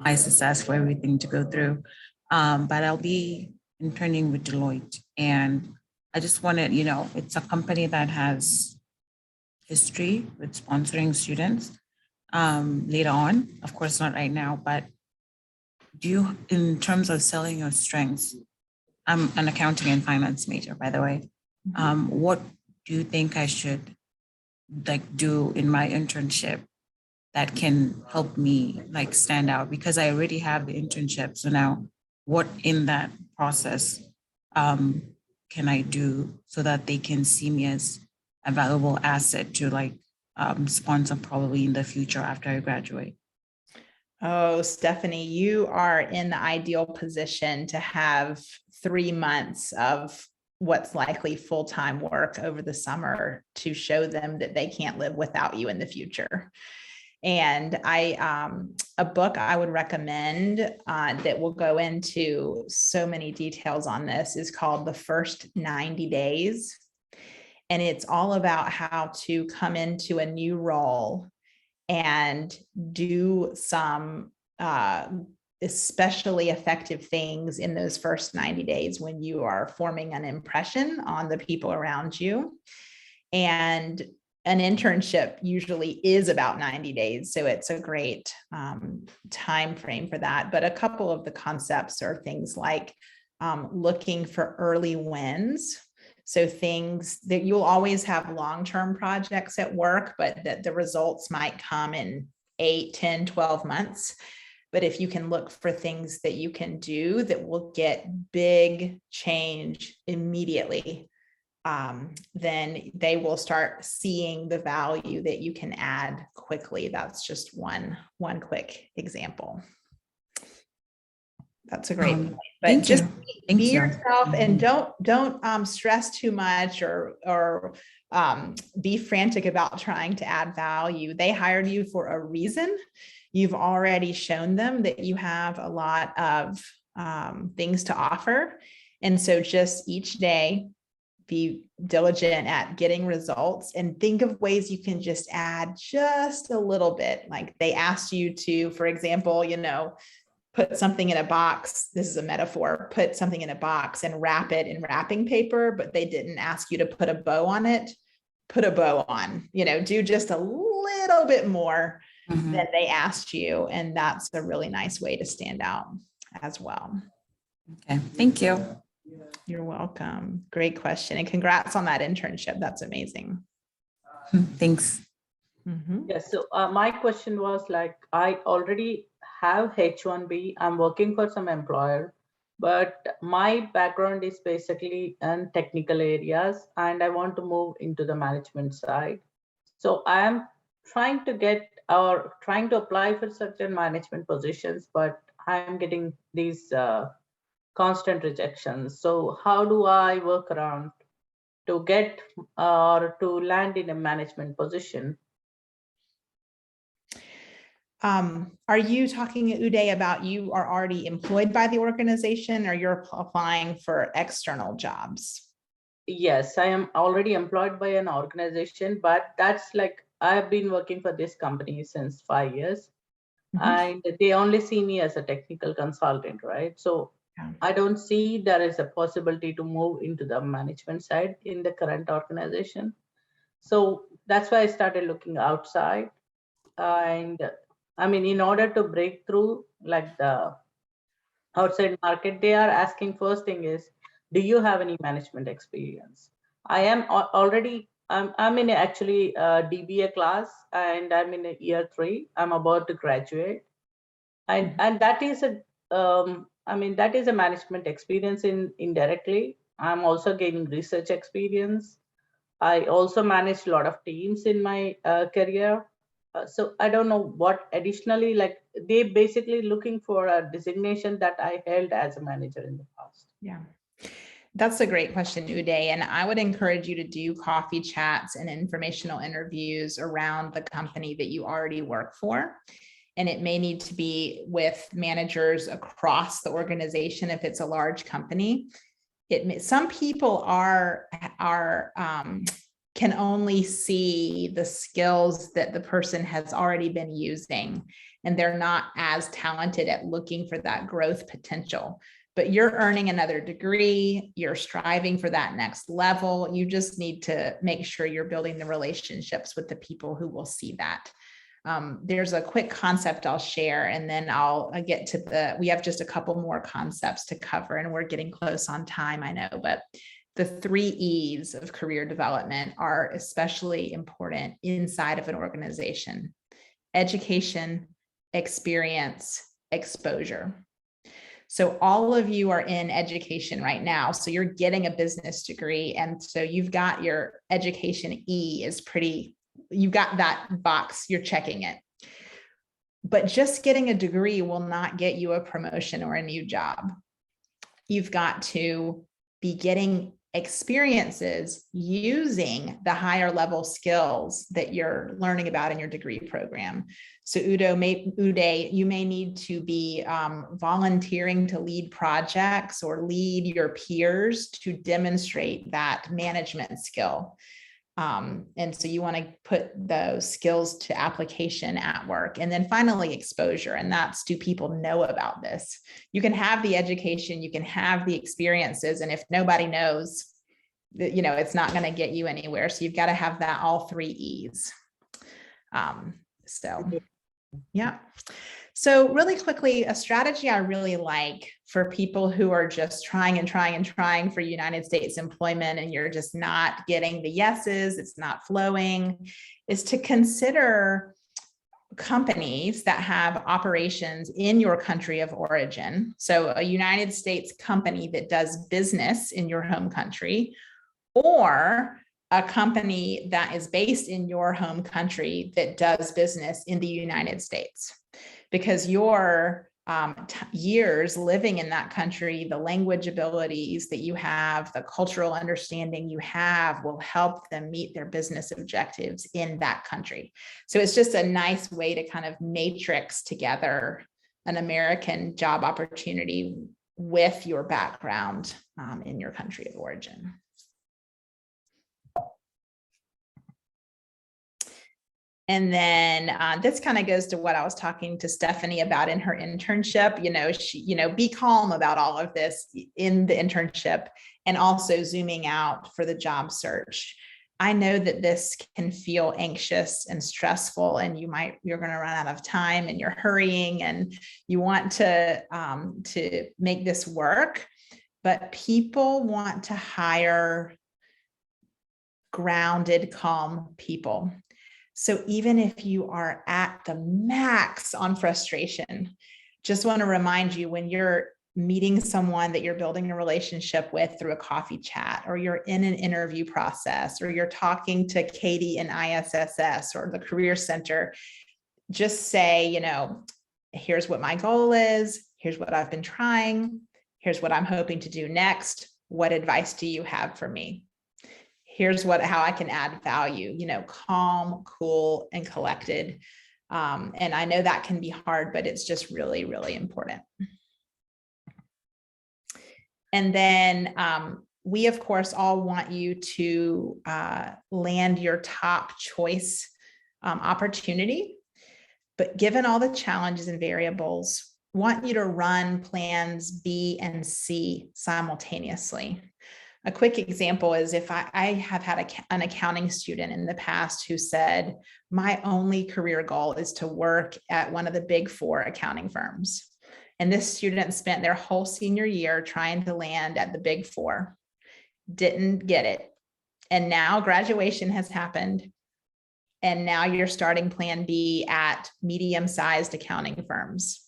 ISSS for everything to go through. But I'll be interning with Deloitte, and I just wanted, it's a company that has history with sponsoring students later on. Of course, not right now, but do you, in terms of selling your strengths, I'm an accounting and finance major, by the way. What do you think I should do in my internship that can help me stand out? Because I already have the internship. So now what in that process can I do so that they can see me as a valuable asset to sponsor probably in the future after I graduate? Oh, Stephanie, you are in the ideal position to have 3 months of what's likely full-time work over the summer to show them that they can't live without you in the future. And a book I would recommend that will go into so many details on this is called The First 90 Days. And it's all about how to come into a new role and do some especially effective things in those first 90 days when you are forming an impression on the people around you. And an internship usually is about 90 days. So it's a great time frame for that. But a couple of the concepts are things like looking for early wins. So things that you'll always have long-term projects at work, but that the results might come in 8, 10, 12 months. But if you can look for things that you can do that will get big change immediately, then they will start seeing the value that you can add quickly. That's just one quick example. That's a great point. But just be yourself and don't stress too much or be frantic about trying to add value. They hired you for a reason. You've already shown them that you have a lot of things to offer. And so just each day, be diligent at getting results and think of ways you can just add just a little bit. Like they asked you to, for example, put something in a box. This is a metaphor, put something in a box and wrap it in wrapping paper, but they didn't ask you to put a bow on it. Put a bow on, do just a little bit more than they asked you. And that's a really nice way to stand out as well. Okay, thank you. You're welcome. Great question. And congrats on that internship. That's amazing. Thanks. Yes. So my question was like, I already have H1B. I'm working for some employer, but my background is basically in technical areas and I want to move into the management side. So I am trying to apply for certain management positions, but I'm getting these constant rejections. So how do I work around to get or to land in a management position? Are you talking, Uday, about you are already employed by the organization or you're applying for external jobs? Yes, I am already employed by an organization, but that's like, I have been working for this company since 5 years and they only see me as a technical consultant, right? So I don't see there is a possibility to move into the management side in the current organization. So that's why I started looking outside. And I mean, in order to break through like the outside market, they are asking first thing is, do you have any management experience? I am already, I'm in actually a DBA class and I'm in a year 3. I'm about to graduate. And that is that is a management experience indirectly. I'm also gaining research experience. I also managed a lot of teams in my career. So I don't know what additionally, like they basically looking for a designation that I held as a manager in the past. Yeah. That's a great question, Uday. And I would encourage you to do coffee chats and informational interviews around the company that you already work for. And it may need to be with managers across the organization if it's a large company. Some people can only see the skills that the person has already been using, and they're not as talented at looking for that growth potential. But you're earning another degree, you're striving for that next level. You just need to make sure you're building the relationships with the people who will see that. There's a quick concept I'll share, and then I'll get to we have just a couple more concepts to cover, and we're getting close on time, I know, but the 3 E's of career development are especially important inside of an organization: education, experience, exposure. So all of you are in education right now. So you're getting a business degree. And so you've got your education E is you've got that box, you're checking it. But just getting a degree will not get you a promotion or a new job. You've got to be getting experiences using the higher level skills that you're learning about in your degree program. So Uday, you may need to be volunteering to lead projects or lead your peers to demonstrate that management skill. And so you want to put those skills to application at work. And then finally, exposure. And that's, do people know about this? You can have the education, you can have the experiences. And if nobody knows, it's not going to get you anywhere. So you've got to have that all 3 E's. Yeah. So really quickly, a strategy I really like for people who are just trying for United States employment and you're just not getting the yeses, it's not flowing, is to consider companies that have operations in your country of origin. So a United States company that does business in your home country, or a company that is based in your home country that does business in the United States, because your years living in that country, the language abilities that you have, the cultural understanding you have will help them meet their business objectives in that country. So it's just a nice way to kind of matrix together an American job opportunity with your background in your country of origin. And then this kind of goes to what I was talking to Stephanie about in her internship. Be calm about all of this in the internship, and also zooming out for the job search. I know that this can feel anxious and stressful, and you're going to run out of time, and you're hurrying, and you want to make this work. But people want to hire grounded, calm people. So even if you are at the max on frustration, just want to remind you, when you're meeting someone that you're building a relationship with through a coffee chat, or you're in an interview process, or you're talking to Katie in ISSS or the Career Center, just say, here's what my goal is. Here's what I've been trying. Here's what I'm hoping to do next. What advice do you have for me? Here's how I can add value, calm, cool, and collected. And I know that can be hard, but it's just really, really important. And then we, of course, all want you to land your top choice opportunity. But given all the challenges and variables, want you to run plans B and C simultaneously. A quick example is if I have had an accounting student in the past who said, my only career goal is to work at one of the Big 4 accounting firms. And this student spent their whole senior year trying to land at the Big 4, didn't get it. And now graduation has happened. And now you're starting plan B at medium-sized accounting firms.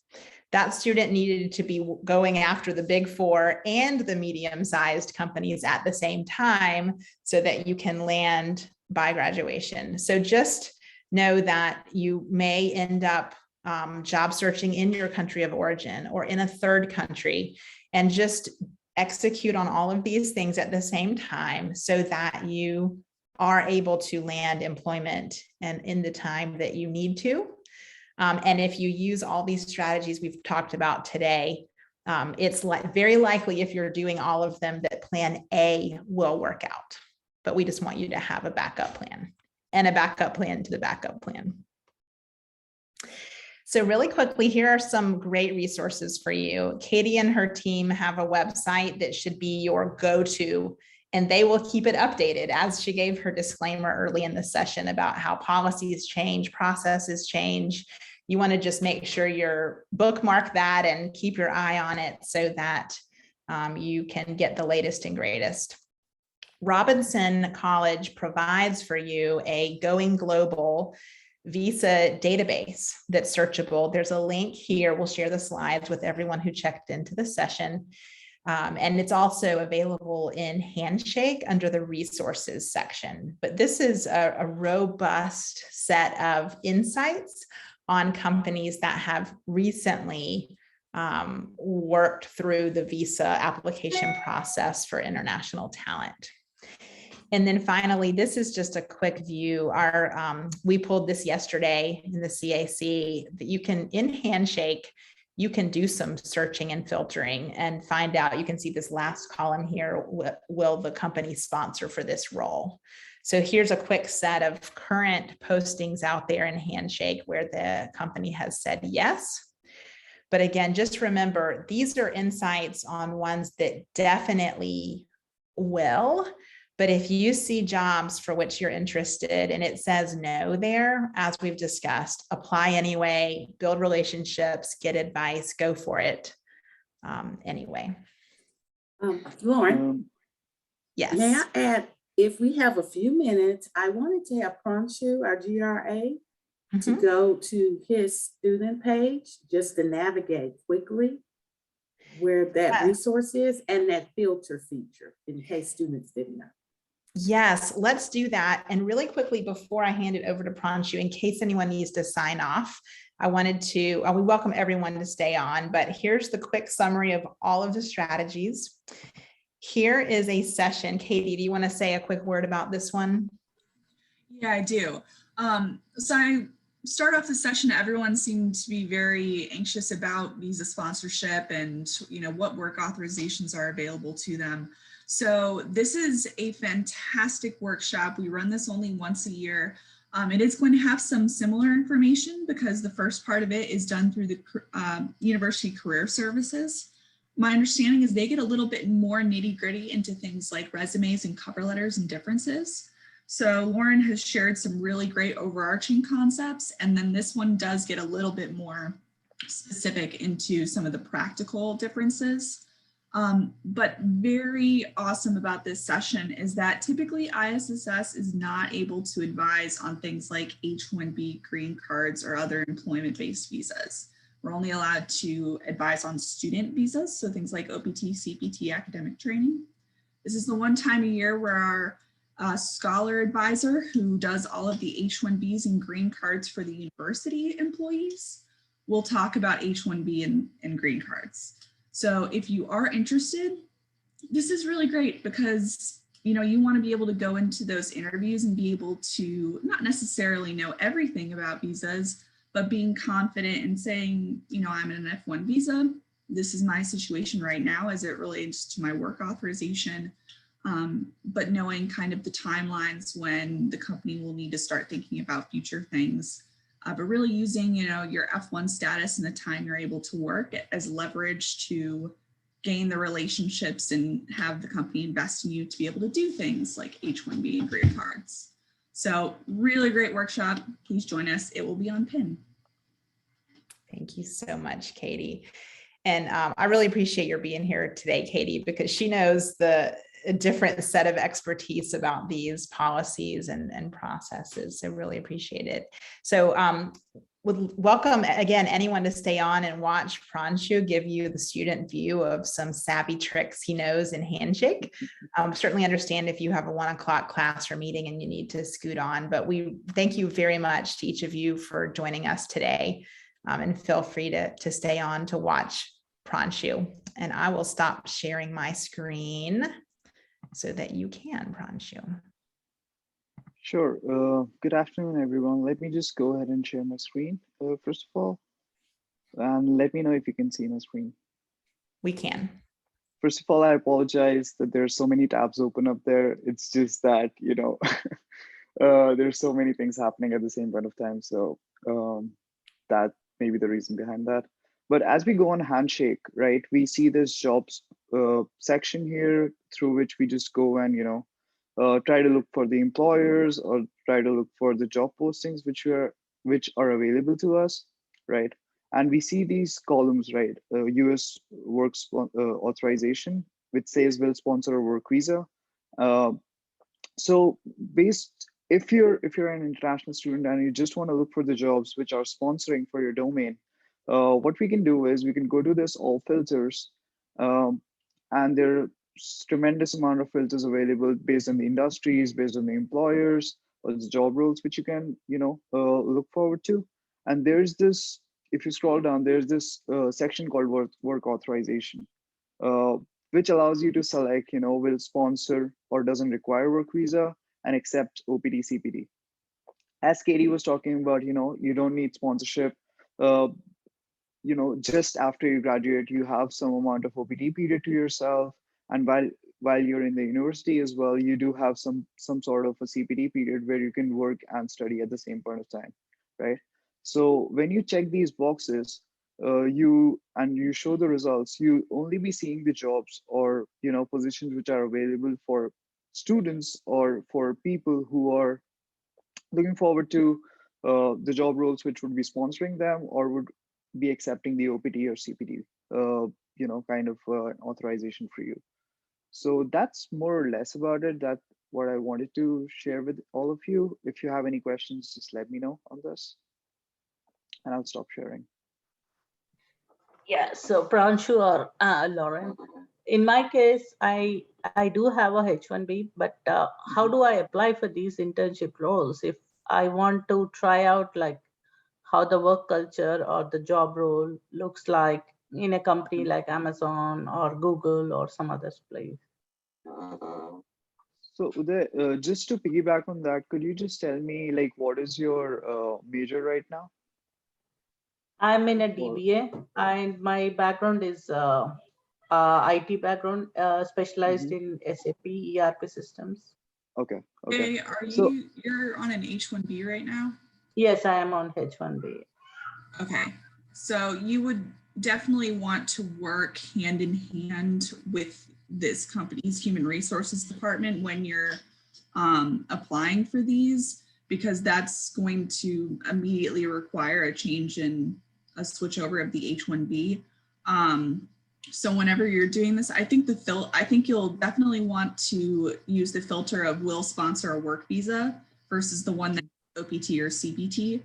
That student needed to be going after the Big 4 and the medium-sized companies at the same time so that you can land by graduation. So just know that you may end up job searching in your country of origin or in a third country, and just execute on all of these things at the same time so that you are able to land employment and in the time that you need to. And if you use all these strategies we've talked about today, it's very likely, if you're doing all of them, that plan A will work out. But we just want you to have a backup plan and a backup plan to the backup plan. So really quickly, here are some great resources for you. Katie and her team have a website that should be your go-to, and they will keep it updated, as she gave her disclaimer early in the session about how policies change, processes change. You want to just make sure you bookmark that and keep your eye on it so that you can get the latest and greatest. Robinson College provides for you a Going Global visa database that's searchable. There's a link here. We'll share the slides with everyone who checked into the session. And it's also available in Handshake under the resources section. But this is a robust set of insights on companies that have recently worked through the visa application process for international talent. And then finally, this is just a quick view. We pulled this yesterday in the CAC, that you can, in Handshake, you can do some searching and filtering and find out. You can see this last column here, will the company sponsor for this role? So here's a quick set of current postings out there in Handshake where the company has said yes. But again, just remember, these are insights on ones that definitely will. But if you see jobs for which you're interested and it says no there, as we've discussed, apply anyway, build relationships, get advice, go for it anyway. Lauren? Yes. May I add, if we have a few minutes, I wanted to have Pranshu, our GRA, to go to his student page just to navigate quickly where that resource is and that filter feature in case students didn't know. Yes, let's do that. And really quickly, before I hand it over to Pranshu, in case anyone needs to sign off, I wanted to, we welcome everyone to stay on, but here's the quick summary of all of the strategies. Here is a session. Katie, do you want to say a quick word about this one? Yeah, I do. So I start off the session, everyone seemed to be very anxious about visa sponsorship and, you know, what work authorizations are available to them. So this is a fantastic workshop. We run this only once a year. It is going to have some similar information because the first part of it is done through the University Career Services. My understanding is they get a little bit more nitty gritty into things like resumes and cover letters and differences. So Lauren has shared some really great overarching concepts, and then this one does get a little bit more specific into some of the practical differences. But very awesome about this session is that typically ISSS is not able to advise on things like H-1B, green cards, or other employment-based visas. We're only allowed to advise on student visas, so things like OPT, CPT, academic training. This is the one time a year where our scholar advisor, who does all of the H-1Bs and green cards for the university employees, will talk about H-1B and green cards. So if you are interested, this is really great because, you know, you want to be able to go into those interviews and be able to not necessarily know everything about visas, but being confident and saying, you know, I'm in an F1 visa. This is my situation right now as it relates to my work authorization. But knowing kind of the timelines when the company will need to start thinking about future things, but really using, you know, your F1 status and the time you're able to work as leverage to gain the relationships and have the company invest in you to be able to do things like H-1B and green cards. So really great workshop. Please join us. It will be on PIN. Thank you so much, Katie. And I really appreciate your being here today, Katie, because she knows a different set of expertise about these policies and processes. So really appreciate it. So would welcome again anyone to stay on and watch Pranshu give you the student view of some savvy tricks he knows in Handshake. Certainly understand if you have a 1 o'clock class or meeting and you need to scoot on, but we thank you very much to each of you for joining us today. And feel free to stay on to watch Pranshu. And I will stop sharing my screen so that you can, Pranshu. Sure. Good afternoon, everyone. Let me just go ahead and share my screen, first of all. And let me know if you can see my screen. We can. First of all, I apologize that there's so many tabs open up there. It's just that, you know, there's so many things happening at the same point of time. So that may be the reason behind that. But as we go on Handshake, right, we see this jobs section here through which we just go and, you know, try to look for the employers or try to look for the job postings which are available to us, right? And we see these columns, right? US work authorization, which says will sponsor a work visa. So if you're an international student and you just want to look for the jobs which are sponsoring for your domain, what we can do is we can go to this all filters, and there's tremendous amount of filters available based on the industries, based on the employers, or the job roles which you can, you know, look forward to. And there's this, if you scroll down, there's this section called work authorization, which allows you to select, you know, will sponsor or doesn't require work visa and accept OPT, CPT. As Katie was talking about, you know, you don't need sponsorship. You know, just after you graduate, you have some amount of OPT period to yourself. And while you're in the university as well, you do have some sort of a CPT period where you can work and study at the same point of time, right? So when you check these boxes, you show the results, you only be seeing the jobs or, you know, positions which are available for students or for people who are looking forward to the job roles which would be sponsoring them or would be accepting the OPT or CPT, you know, kind of authorization for you. So that's more or less about it. That's what I wanted to share with all of you. If you have any questions, just let me know on this and I'll stop sharing. Yeah, so Pranshu or Lauren, in my case, I do have a H-1B, but how do I apply for these internship roles if I want to try out like how the work culture or the job role looks like in a company like Amazon or Google or some other place? So Uday, just to piggyback on that, could you just tell me like what is your major right now? I'm in a Or DBA and my background is IT background, specialized in SAP ERP systems. okay, okay. Hey, are So you're on an H-1B right now? Yes, I am on H-1B. Okay, so you would definitely want to work hand in hand with this company's human resources department when you're applying for these, because that's going to immediately require a change in a switch over of the H-1B. So whenever you're doing this, I think I think you'll definitely want to use the filter of will sponsor a work visa versus the one that OPT or CPT.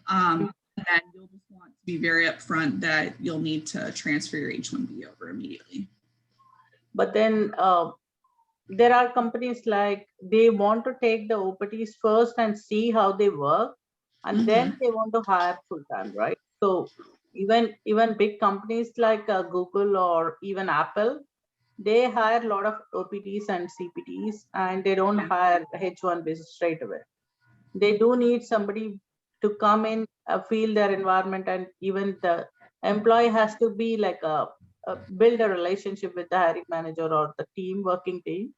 And then you'll just want to be very upfront that you'll need to transfer your H-1B over immediately. But then there are companies like they want to take the OPTs first and see how they work, and then they want to hire full time, right? So even big companies like Google or even Apple, they hire a lot of OPTs and CPTs, and they don't hire H-1Bs straight away. They do need somebody to come in, feel their environment, and even the employee has to be like build a relationship with the hiring manager or the team, working team.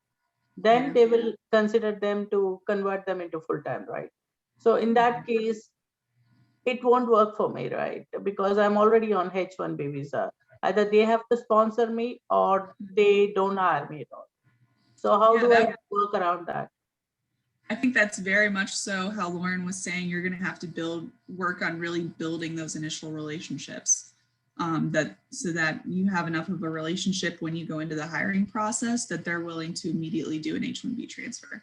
Then they will consider them to convert them into full time, right? So in that case, it won't work for me, right? Because I'm already on H-1B visa. Either they have to sponsor me or they don't hire me at all. So how do I work around that? I think that's very much so how Lauren was saying. You're going to have to work on really building those initial relationships, so that you have enough of a relationship when you go into the hiring process that they're willing to immediately do an H-1B transfer.